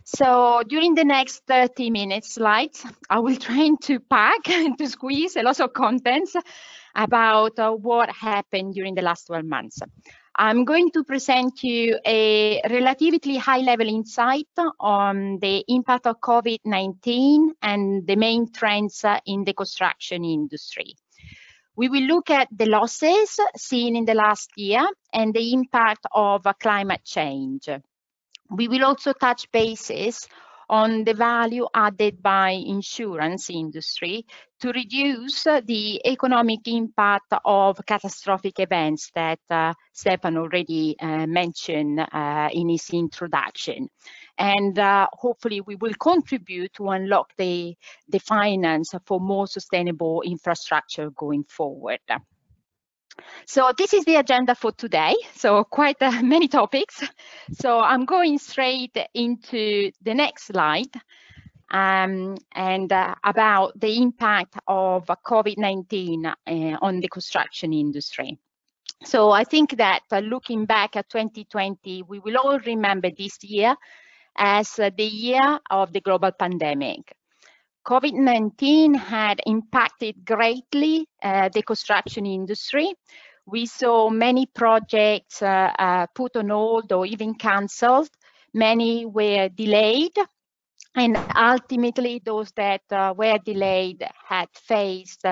So during the next 30 minutes slides, I will try to pack and to squeeze a lot of contents about what happened during the last 12 months. I'm going to present you a relatively high-level insight on the impact of COVID-19 and the main trends in the construction industry. We will look at the losses seen in the last year and the impact of climate change. We will also touch bases on the value added by insurance industry to reduce the economic impact of catastrophic events that Stefan already mentioned in his introduction. And hopefully we will contribute to unlock the finance for more sustainable infrastructure going forward. So this is the agenda for today. So quite many topics. So I'm going straight into the next slide and about the impact of COVID-19 on the construction industry. So I think that looking back at 2020, we will all remember this year as the year of the global pandemic. COVID-19 had impacted greatly the construction industry. We saw many projects put on hold or even cancelled. Many were delayed. And ultimately, those that were delayed had faced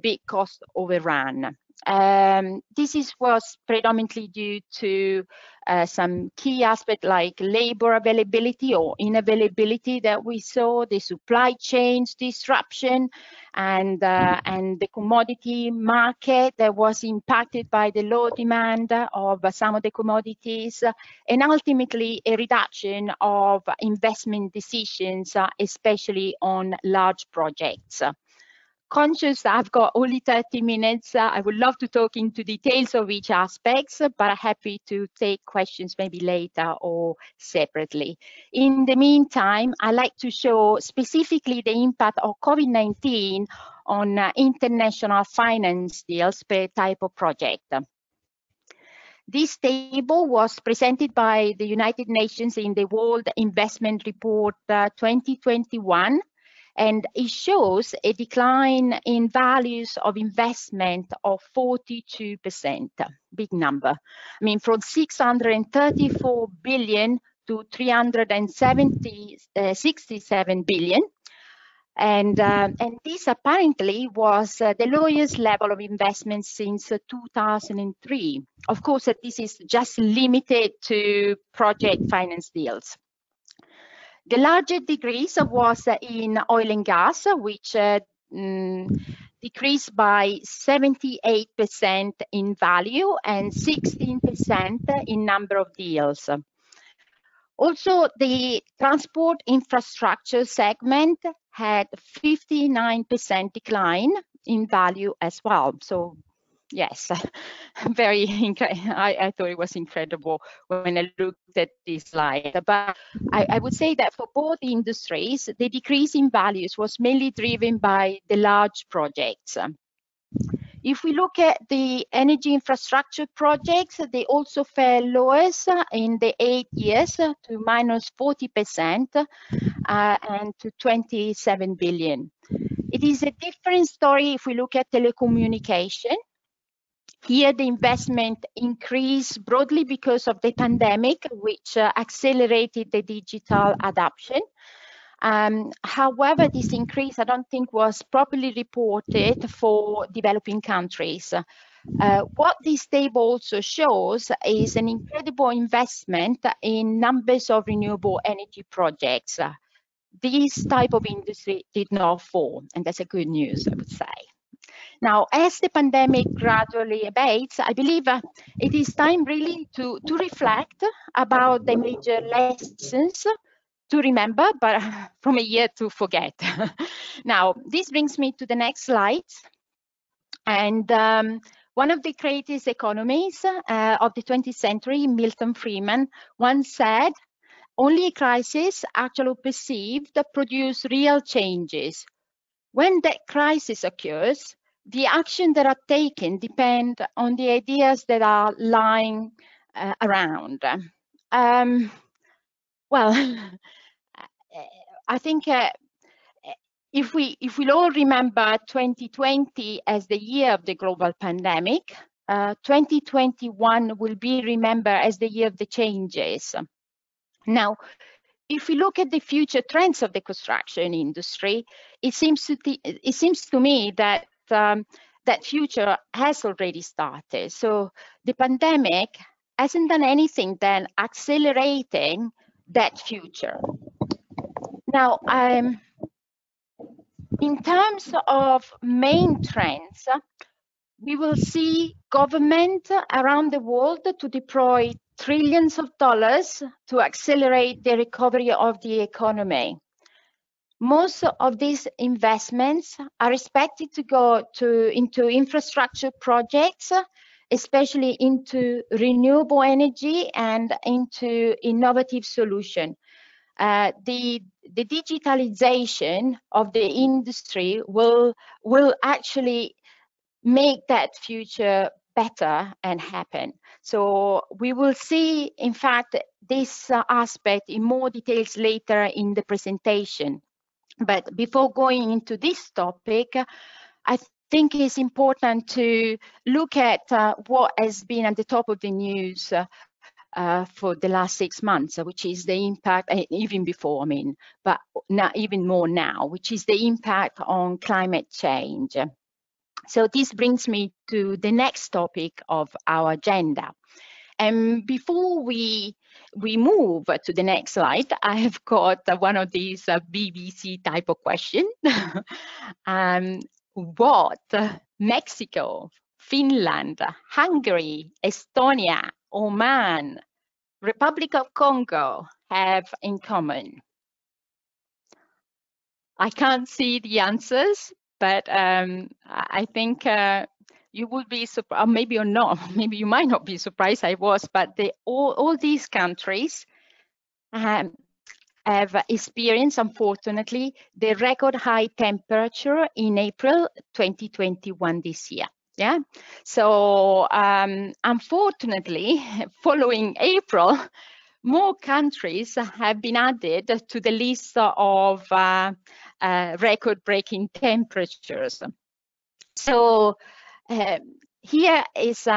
big cost overrun. This was predominantly due to some key aspects like labor availability or inavailability that we saw, the supply chains disruption, and the commodity market that was impacted by the low demand of some of the commodities, and ultimately a reduction of investment decisions, especially on large projects. Conscious I've got only 30 minutes, I would love to talk into details of each aspect, but I'm happy to take questions maybe later or separately. In the meantime, I like to show specifically the impact of COVID-19 on international finance deals per type of project. This table was presented by the United Nations in the World Investment Report 2021. And it shows a decline in values of investment of 42%, big number. I mean, from 634 billion to 367 billion. And this apparently was the lowest level of investment since 2003. Of course, this is just limited to project finance deals. The largest decrease was in oil and gas, which decreased by 78% in value and 16% in number of deals. Also, the transport infrastructure segment had 59% decline in value as well. So yes, I thought it was incredible when I looked at this slide. But I would say that for both industries, the decrease in values was mainly driven by the large projects. If we look at the energy infrastructure projects, they also fell lowest in the 8 years to minus 40% and to 27 billion. It is a different story if we look at telecommunication. Here, the investment increased broadly because of the pandemic, which accelerated the digital adoption. However, this increase, I don't think, was properly reported for developing countries. What this table also shows is an incredible investment in numbers of renewable energy projects. This type of industry did not fall, and that's a good news, I would say. Now, as the pandemic gradually abates, I believe it is time really to reflect about the major lessons to remember, but from a year to forget. Now, this brings me to the next slide. And one of the greatest economists of the 20th century, Milton Friedman, once said, only a crisis, actually perceived, produce real changes. When that crisis occurs, the action that are taken depend on the ideas that are lying around. Well, I think if we all remember 2020 as the year of the global pandemic, 2021 will be remembered as the year of the changes. Now, if we look at the future trends of the construction industry, it seems to me that that future has already started. So the pandemic hasn't done anything than accelerating that future. Now, in terms of main trends, we will see government around the world to deploy trillions of dollars to accelerate the recovery of the economy. Most of these investments are expected to go into infrastructure projects, especially into renewable energy and into innovative solutions. The digitalization of the industry will actually make that future better and happen. So we will see, in fact, this aspect in more details later in the presentation. But before going into this topic, I think it's important to look at what has been at the top of the news for the last 6 months, which is the impact, even before, but not even more now, which is the impact on climate change. So this brings me to the next topic of our agenda. And before we move to the next slide, I have got one of these BBC type of question. What Mexico, Finland, Hungary, Estonia, Oman, Republic of Congo have in common? I can't see the answers, but I think you would be surprised, maybe or not, maybe you might not be surprised, I was, but all these countries have experienced, unfortunately, the record high temperature in April 2021 this year. Yeah, so unfortunately, following April, more countries have been added to the list of record-breaking temperatures. So here is,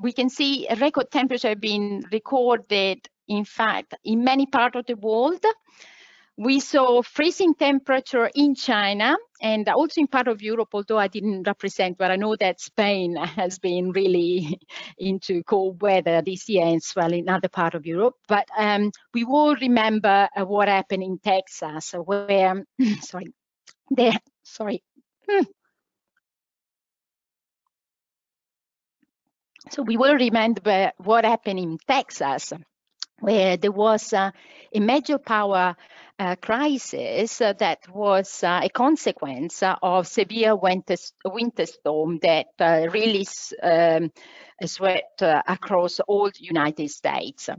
we can see a record temperature being recorded, in fact, in many parts of the world. We saw freezing temperature in China and also in part of Europe, although I didn't represent, but I know that Spain has been really into cold weather this year as well in other parts of Europe. But we all remember what happened in Texas, where, So we will remember what happened in Texas, where there was a major power crisis that was a consequence of severe winter storm that really swept across all the United States.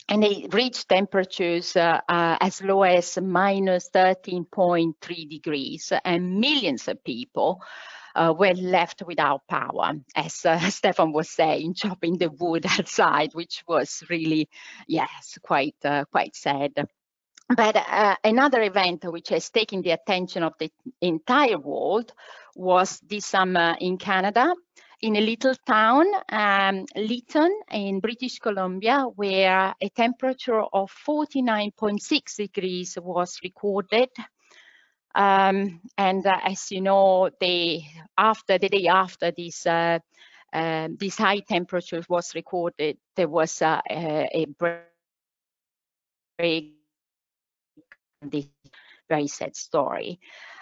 And they reached temperatures as low as minus 13.3 degrees, and millions of people were left without power, as Stefan was saying, chopping the wood outside, which was really, yes, quite sad. But another event which has taken the attention of the entire world was this summer in Canada, in a little town, Lytton in British Columbia, where a temperature of 49.6 degrees was recorded. And as you know, the day after this high temperature was recorded, there was a break. This very sad story.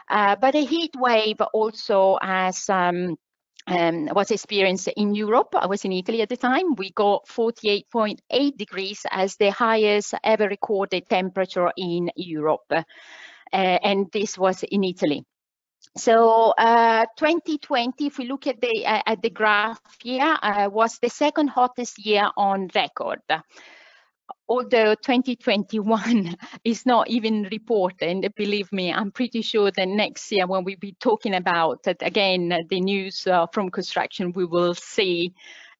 But a heat wave also was experienced in Europe. I was in Italy at the time. We got 48.8 degrees as the highest ever recorded temperature in Europe. And this was in Italy. So 2020, if we look at the graph here, was the second hottest year on record. Although 2021 is not even reported, and believe me, I'm pretty sure that next year when we be talking about it, again, the news from construction, we will see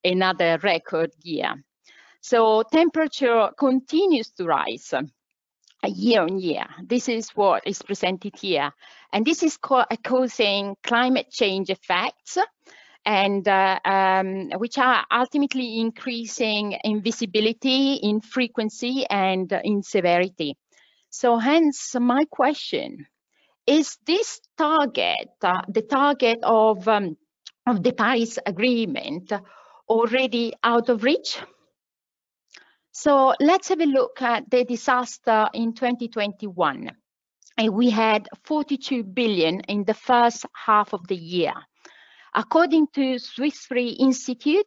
another record year. So temperature continues to rise year on year. This is what is presented here. And this is causing climate change effects, and which are ultimately increasing in visibility, in frequency, and in severity. So hence my question, is this target, the target of the Paris Agreement, already out of reach? So let's have a look at the disaster in 2021. And we had 42 billion in the first half of the year. According to Swiss Re Institute,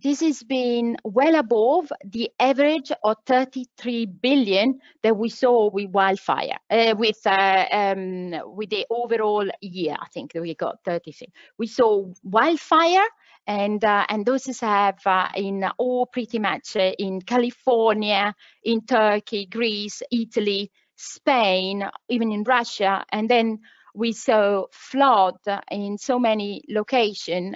this has been well above the average of 33 billion that we saw with wildfire, with the overall year. I think that we got 33. We saw wildfire, and those have in all pretty much in California, in Turkey, Greece, Italy, Spain, even in Russia, and then we saw flood in so many locations.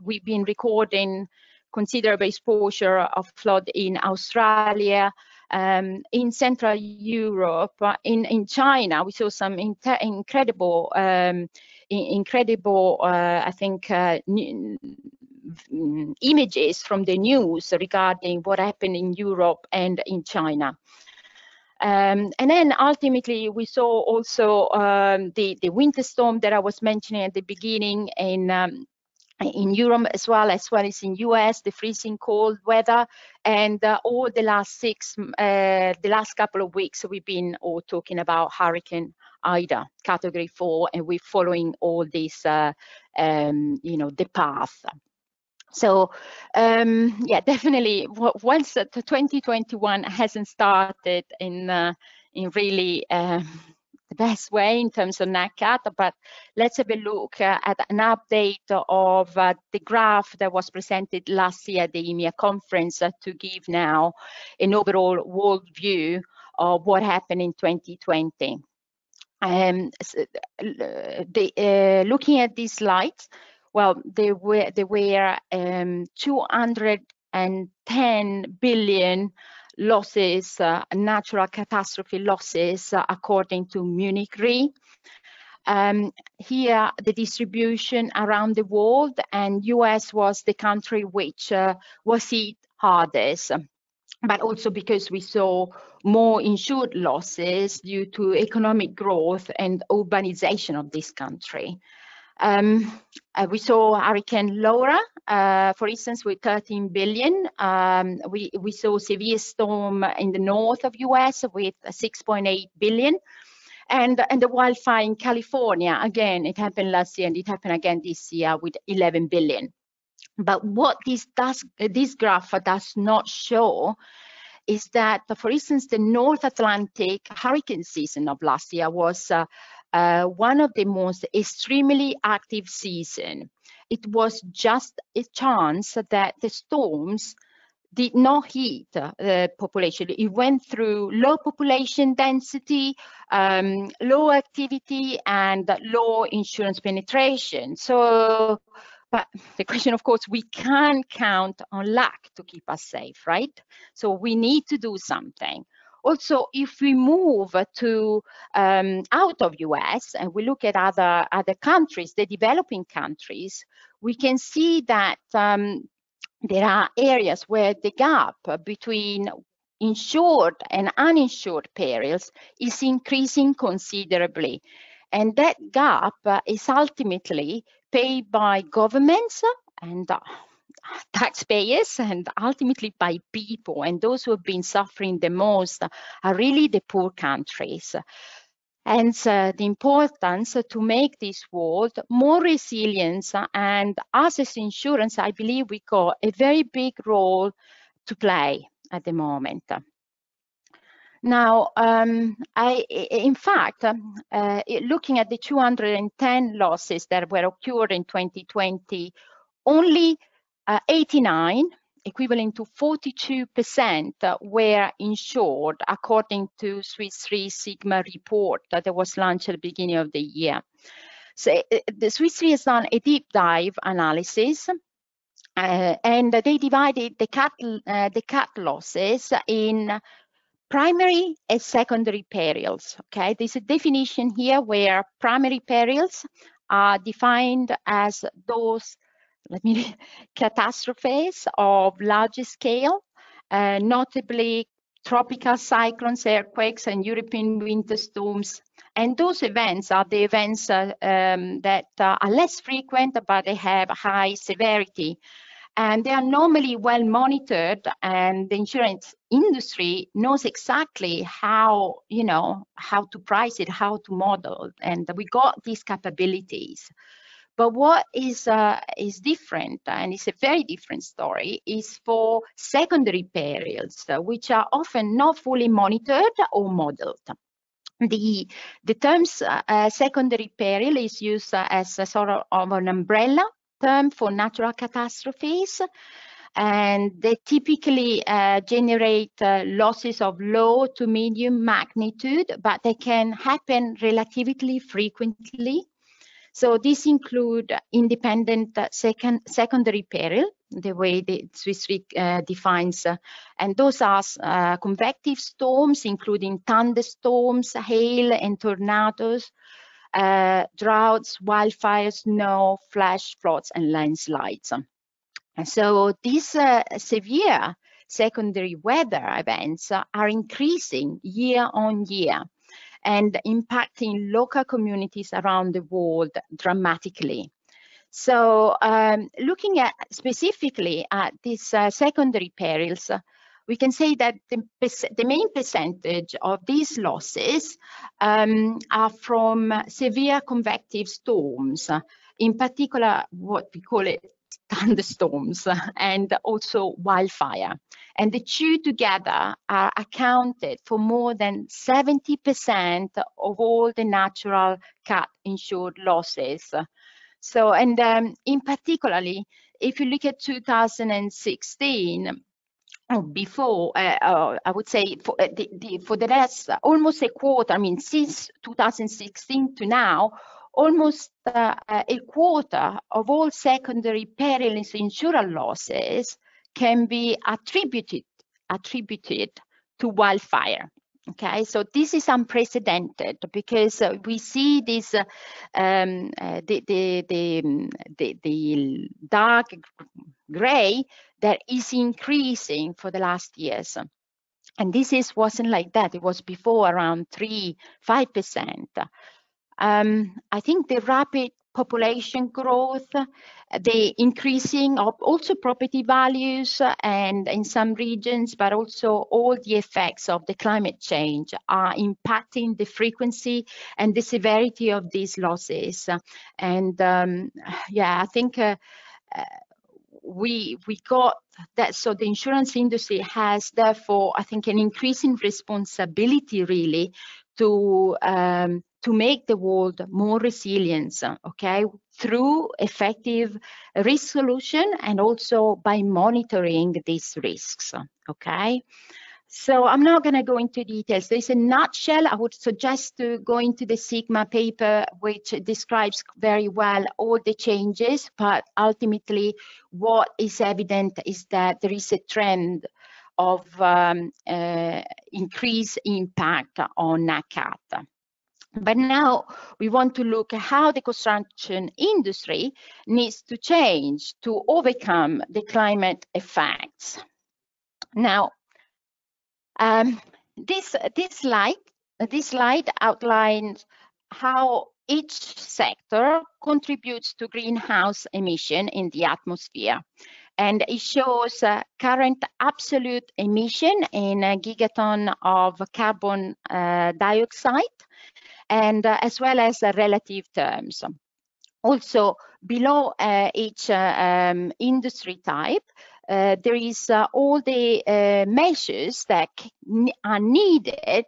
We've been recording considerable exposure of flood in Australia, in Central Europe, in China. We saw some incredible, I think, images from the news regarding what happened in Europe and in China. And then ultimately we saw also the winter storm that I was mentioning at the beginning in Europe as well as in US, the freezing cold weather, and all the last couple of weeks we've been all talking about Hurricane Ida, Category 4, and we're following all this, the path. So yeah, definitely once the 2021 hasn't started in really the best way in terms of NatCat, but let's have a look at an update of the graph that was presented last year at the EMEA conference to give now an overall world view of what happened in 2020. Looking at these slides, well, there were 210 billion losses, natural catastrophe losses, according to Munich Re. Here, the distribution around the world, and US was the country which was hit hardest, but also because we saw more insured losses due to economic growth and urbanization of this country. We saw Hurricane Laura, for instance, with 13 billion. We saw severe storm in the north of US with 6.8 billion. And the wildfire in California, again, it happened last year and it happened again this year with 11 billion. But what this graph does not show is that, for instance, the North Atlantic hurricane season of last year was one of the most extremely active season. It was just a chance that the storms did not hit the population. It went through low population density, low activity, and low insurance penetration. So, but the question, of course, we can't count on luck to keep us safe, right? So we need to do something. Also, if we move to out of US and we look at other countries, the developing countries, we can see that there are areas where the gap between insured and uninsured perils is increasing considerably. And that gap is ultimately paid by governments and taxpayers, and ultimately by people. And those who have been suffering the most are really the poor countries. And the importance to make this world more resilient, and us as insurance, I believe we got a very big role to play at the moment. Now, in fact, looking at the 210 losses that were occurred in 2020, only 89, equivalent to 42%, were insured, according to Swiss Re Sigma report that was launched at the beginning of the year. So the Swiss Re has done a deep dive analysis And they divided the cat losses in primary and secondary perils. Okay, there's a definition here where primary perils are defined as those, catastrophes of larger scale, notably tropical cyclones, earthquakes, and European winter storms. And those events are the events that are less frequent, but they have high severity. And they are normally well monitored, and the insurance industry knows exactly how, how to price it, how to model, and we got these capabilities. But what is different, and it's a very different story, is for secondary perils, which are often not fully monitored or modeled. The terms secondary peril is used as a sort of an umbrella term for natural catastrophes, and they typically generate losses of low to medium magnitude, but they can happen relatively frequently. So these include independent secondary peril, the way the Swiss Re defines, and those are convective storms, including thunderstorms, hail and tornadoes, droughts, wildfires, snow, flash floods, and landslides. And so these severe secondary weather events are increasing year on year and impacting local communities around the world dramatically. So looking at specifically at these secondary perils, we can say that the main percentage of these losses are from severe convective storms, in particular what we call it thunderstorms, and also wildfire. And the two together are accounted for more than 70% of all the natural cat insured losses. So, and in particularly, if you look at 2016, before, I would say for the last almost a quarter, I mean, since 2016 to now, almost a quarter of all secondary perils insurance losses can be attributed to wildfire. Okay, so this is unprecedented because we see this the dark gray that is increasing for the last years. And this wasn't like that. It was before around 3-5%. I think the rapid population growth, the increasing of also property values and in some regions, but also all the effects of the climate change are impacting the frequency and the severity of these losses. And yeah, I think we got that. So the insurance industry has therefore, I think, an increasing responsibility really to make the world more resilient, okay, through effective risk solution and also by monitoring these risks, okay. So I'm not going to go into details. There's a nutshell. I would suggest to go into the Sigma paper, which describes very well all the changes, but ultimately what is evident is that there is a trend of increased impact on NatCat. But now we want to look at how the construction industry needs to change to overcome the climate effects. Now, this slide outlines how each sector contributes to greenhouse emission in the atmosphere. And it shows current absolute emission in a gigaton of carbon dioxide, and as well as relative terms. Also, below each industry type, there is all the measures that are needed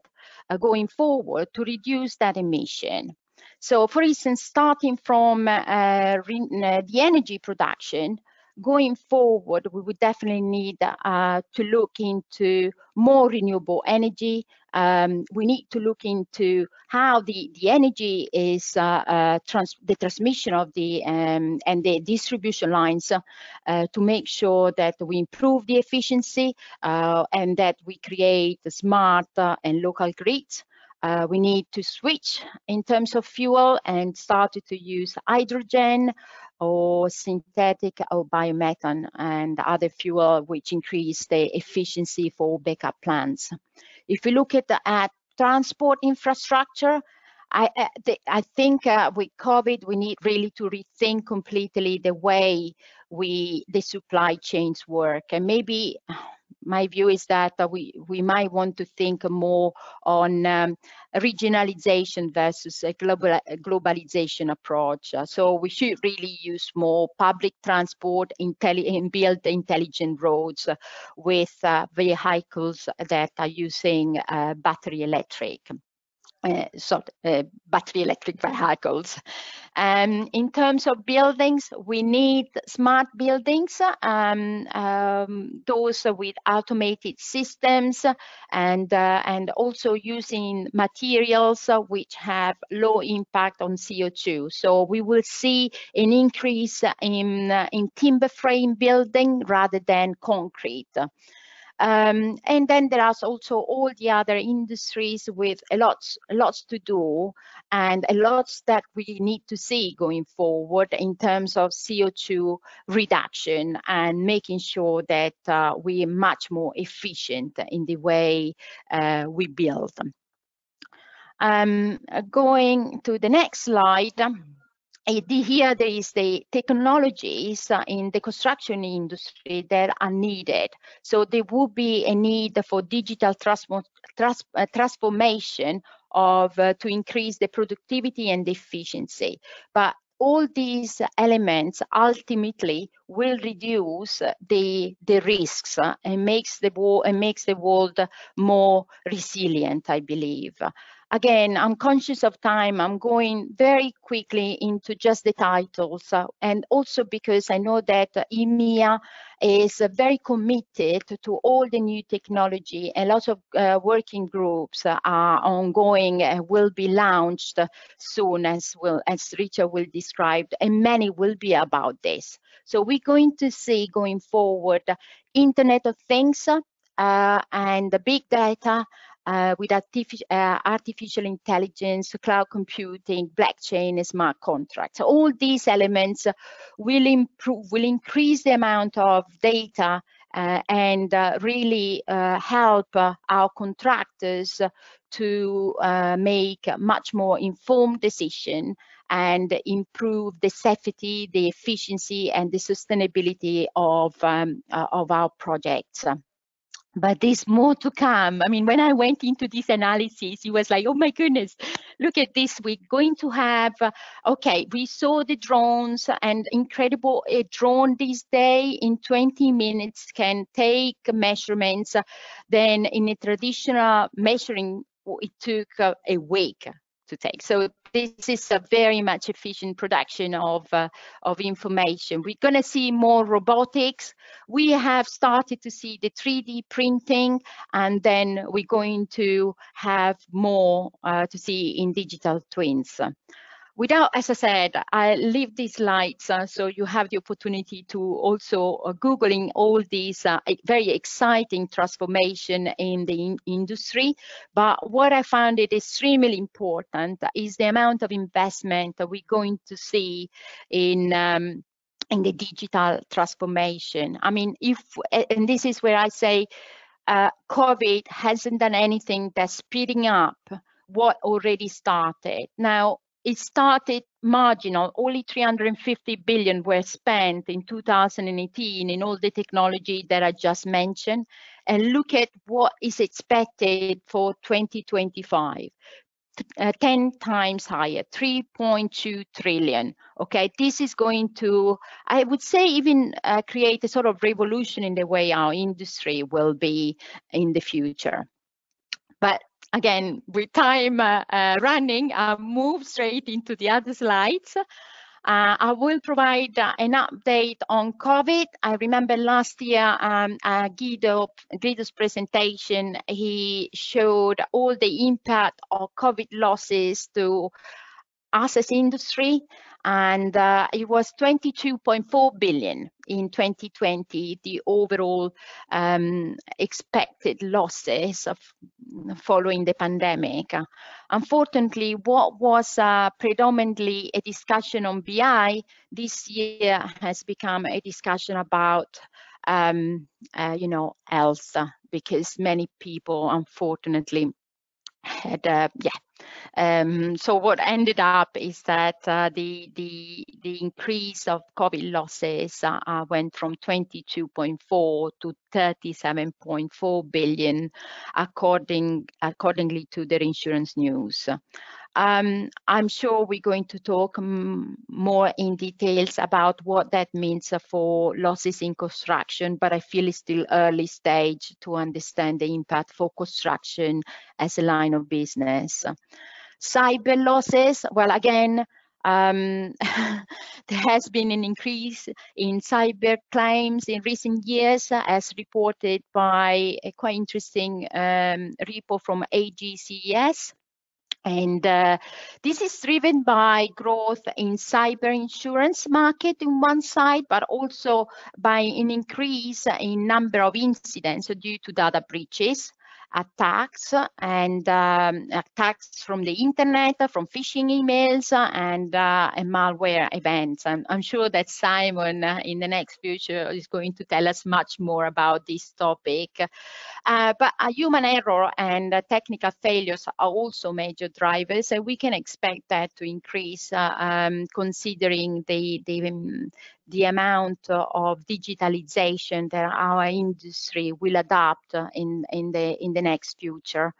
going forward to reduce that emission. So, for instance, starting from the energy production, going forward, we would definitely need to look into more renewable energy. We need to look into how the energy is the transmission of the and the distribution lines to make sure that we improve the efficiency and that we create smart and local grids. We need to switch in terms of fuel and start to use hydrogen or synthetic or biomethane and other fuel which increase the efficiency for backup plants. If we look at transport infrastructure, I think with COVID, we need really to rethink completely the way the supply chains work. And maybe my view is that we might want to think more on regionalization versus a globalization approach. So we should really use more public transport and build intelligent roads with vehicles that are using battery electric vehicles. In terms of buildings, we need smart buildings, those with automated systems and also using materials which have low impact on CO2. So we will see an increase in timber frame building rather than concrete. And then there are also all the other industries with lots to do and a lot that we need to see going forward in terms of CO2 reduction and making sure that we are much more efficient in the way we build. Going to the next slide. Here there is the technologies in the construction industry that are needed. So there will be a need for digital transformation to increase the productivity and efficiency. But all these elements ultimately will reduce the risks and makes the world more resilient, I believe. Again, I'm conscious of time. I'm going very quickly into just the titles, and also because I know that EMEA is very committed to all the new technology, and lots of working groups are ongoing and will be launched soon, as Richard will describe, and many will be about this. So we're going to see going forward Internet of Things and the big data, with artificial intelligence, cloud computing, blockchain, and smart contracts. So all these elements will increase the amount of data and really help our contractors to make much more informed decisions and improve the safety, the efficiency, and the sustainability of our projects. But there's more to come. I mean, when I went into this analysis, it was like, oh my goodness, look at this. We're going to have, okay, we saw the drones, and incredible, a drone this day in 20 minutes can take measurements. Then in a traditional measuring, it took a week to take. So this is a very much efficient production of information. We're going to see more robotics. We have started to see the 3D printing, and then we're going to have more to see in digital twins. As I said, I leave these slides so you have the opportunity to also Googling all these very exciting transformation in the industry. But what I found it extremely important is the amount of investment that we're going to see in the digital transformation. I mean, and this is where I say COVID hasn't done anything that's speeding up what already started. Now, it started marginal, only 350 billion were spent in 2018 in all the technology that I just mentioned. And look at what is expected for 2025. 10 times higher, 3.2 trillion. Okay, this is going to, I would say, even create a sort of revolution in the way our industry will be in the future. But again, with time running, I'll move straight into the other slides. I will provide an update on COVID. I remember last year Guido's presentation, he showed all the impact of COVID losses to us as industry, and it was 22.4 billion in 2020, the overall expected losses following the pandemic. Unfortunately, what was predominantly a discussion on BI this year has become a discussion about health, because many people unfortunately had so what ended up is that the increase of COVID losses went from 22.4 to 37.4 billion, accordingly to the insurance news. I'm sure we're going to talk more in details about what that means for losses in construction, but I feel it's still early stage to understand the impact for construction as a line of business. Cyber losses, well, again, there has been an increase in cyber claims in recent years, as reported by a quite interesting report from AGCS. And this is driven by growth in cyber insurance market on one side, but also by an increase in number of incidents due to data breaches, attacks, and attacks from the internet, from phishing emails, and malware events. I'm sure that Simon in the next future is going to tell us much more about this topic. But human error and technical failures are also major drivers, and we can expect that to increase considering the amount of digitalization that our industry will adopt in the next future.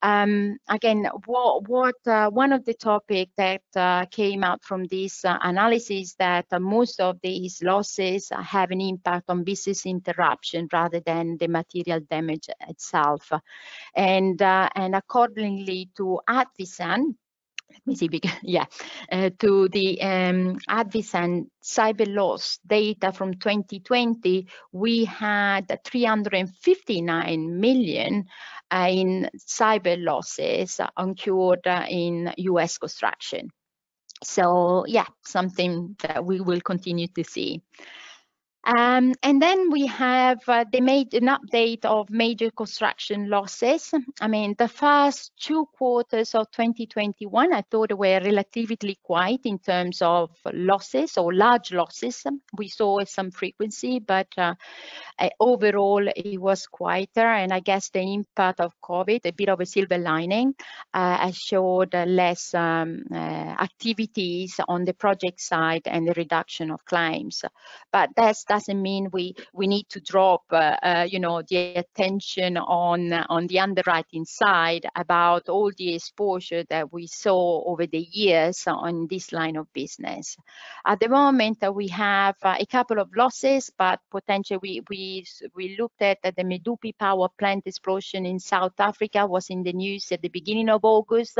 Again, one of the topics that came out from this analysis that most of these losses have an impact on business interruption rather than the material damage itself. And accordingly to Advisan, let me see, to the Advisan cyber loss data from 2020, we had 359 million in cyber losses incurred in US construction. So yeah, something that we will continue to see. And then we have an update of major construction losses. I mean, the first 2 quarters of 2021, I thought were relatively quiet in terms of losses or large losses. We saw some frequency, but overall it was quieter. And I guess the impact of COVID, a bit of a silver lining, has showed less activities on the project side and the reduction of claims. But that doesn't mean we need to drop, the attention on the underwriting side about all the exposure that we saw over the years on this line of business. At the moment, we have a couple of losses, but potentially we looked at the Medupi power plant explosion in South Africa was in the news at the beginning of August,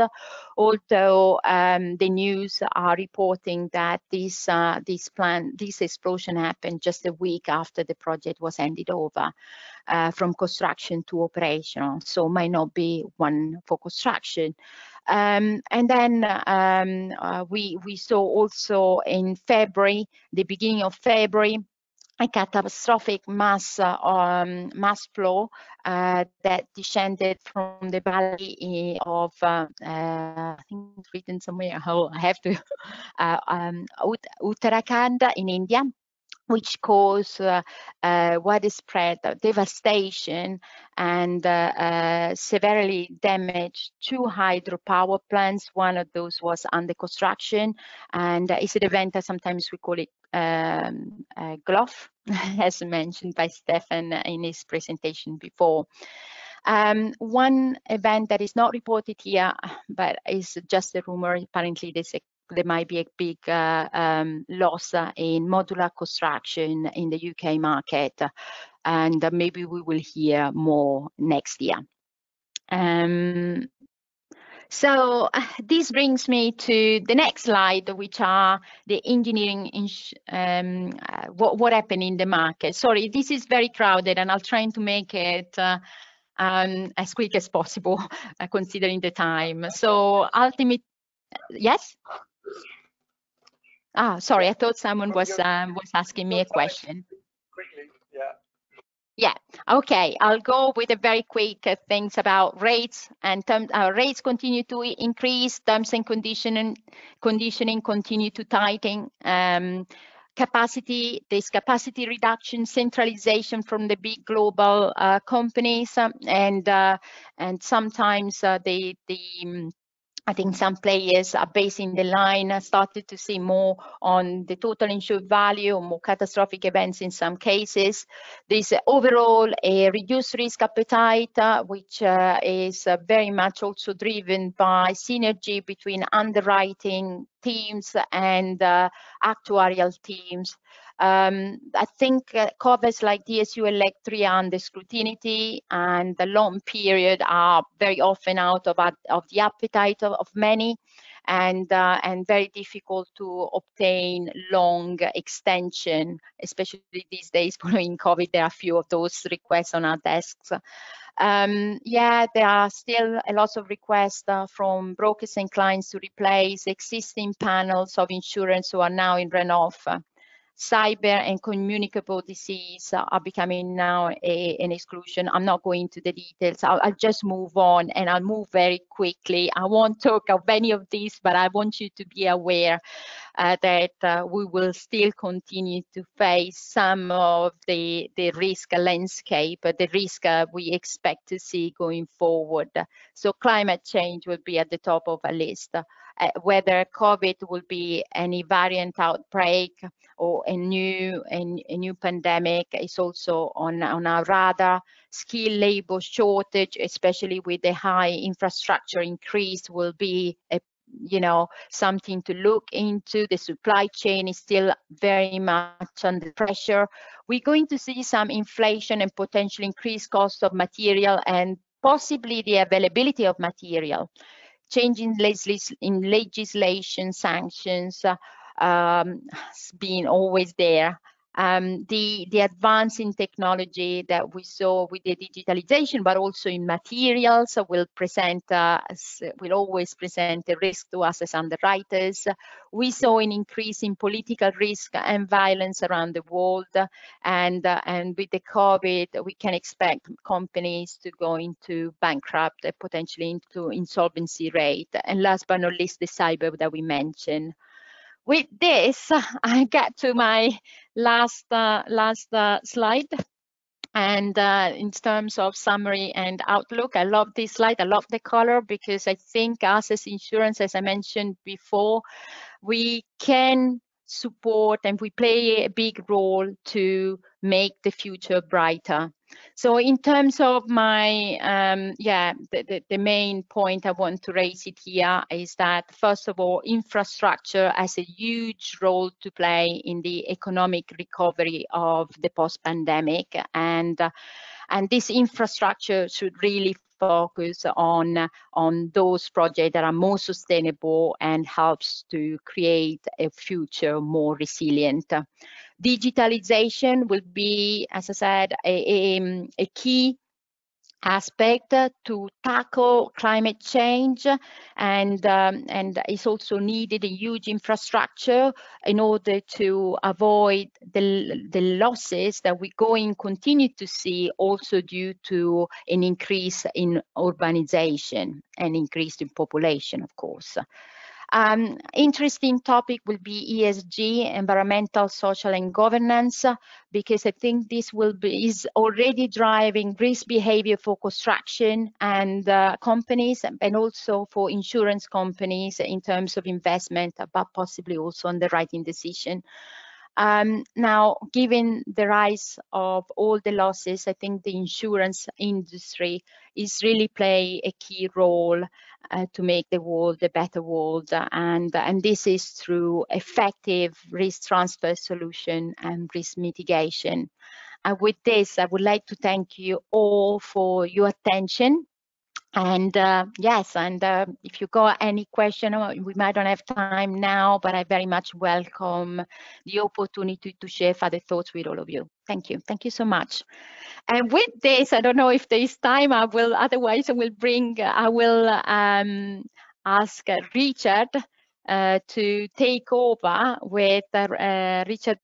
although the news are reporting that this explosion happened just a week after the project was handed over from construction to operational, so might not be one for construction. And then we saw also in February, the beginning of February, a catastrophic mass flow that descended from the valley of I think it's written somewhere. I have to Uttarakhand in India, which caused widespread devastation and severely damaged 2 hydropower plants. One of those was under construction, and it's an event that sometimes we call it GLOF, as mentioned by Stefan in his presentation before. One event that is not reported here, but is just a rumor, apparently there might be a big loss in modular construction in the UK market, and maybe we will hear more next year. So this brings me to the next slide, which are the engineering, what happened in the market. Sorry, this is very crowded and I'll try to make it as quick as possible, considering the time. So yes? Ah, sorry, I thought someone was asking me a question. Quickly, yeah. Yeah, okay, I'll go with a very quick things about rates, and rates continue to increase, terms and conditioning continue to tighten. There's capacity reduction, centralization from the big global companies, and sometimes I think some players are basing the line, started to see more on the total insured value, more catastrophic events in some cases. There's overall a reduced risk appetite, which is very much also driven by synergy between underwriting teams and actuarial teams. I think covers like DSU Electria and the scrutiny and the long period are very often out of the appetite of many, and very difficult to obtain long extension, especially these days following COVID. There are a few of those requests on our desks. Yeah, there are still a lot of requests from brokers and clients to replace existing panels of insurance who are now in runoff. Cyber and communicable disease are becoming now an exclusion. I'm not going into the details. I'll just move on, and I'll move very quickly. I won't talk of any of these, but I want you to be aware that we will still continue to face some of the risk landscape, the risk we expect to see going forward. So climate change will be at the top of a list. Whether COVID will be any variant outbreak or a new pandemic is also on our radar. Skilled labor shortage, especially with the high infrastructure increase, will be something to look into. The supply chain is still very much under pressure. We're going to see some inflation and potential increased cost of material and possibly the availability of material. Changing in legislation, sanctions being always there. The advance in technology that we saw with the digitalization, but also in materials, will always present a risk to us as underwriters. We saw an increase in political risk and violence around the world, and with the COVID, we can expect companies to go into bankrupt, potentially into insolvency rate. And last but not least, the cyber that we mentioned. With this, I get to my last slide. And in terms of summary and outlook, I love this slide. I love the color because I think us as insurance, as I mentioned before, we can support and we play a big role to make the future brighter. So in terms of my, the main point I want to raise it here is that, first of all, infrastructure has a huge role to play in the economic recovery of the post-pandemic. And this infrastructure should really focus on those projects that are more sustainable and helps to create a future more resilient. Digitalization will be, as I said, a key aspect to tackle climate change, and it's also needed a huge infrastructure in order to avoid the losses that we continue to see, also due to an increase in urbanization and increase in population, of course. Interesting topic will be ESG, environmental, social, and governance, because I think this is already driving risk behavior for construction and companies, and also for insurance companies in terms of investment, but possibly also underwriting decision. Now, given the rise of all the losses, I think the insurance industry is really play a key role to make the world a better world, and this is through effective risk transfer solution and risk mitigation. And with this, I would like to thank you all for your attention. And yes, and if you got any question, we might not have time now, but I very much welcome the opportunity to share further thoughts with all of you. Thank you. Thank you so much. And with this, I don't know if there is time. Otherwise, I will ask Richard to take over with Richard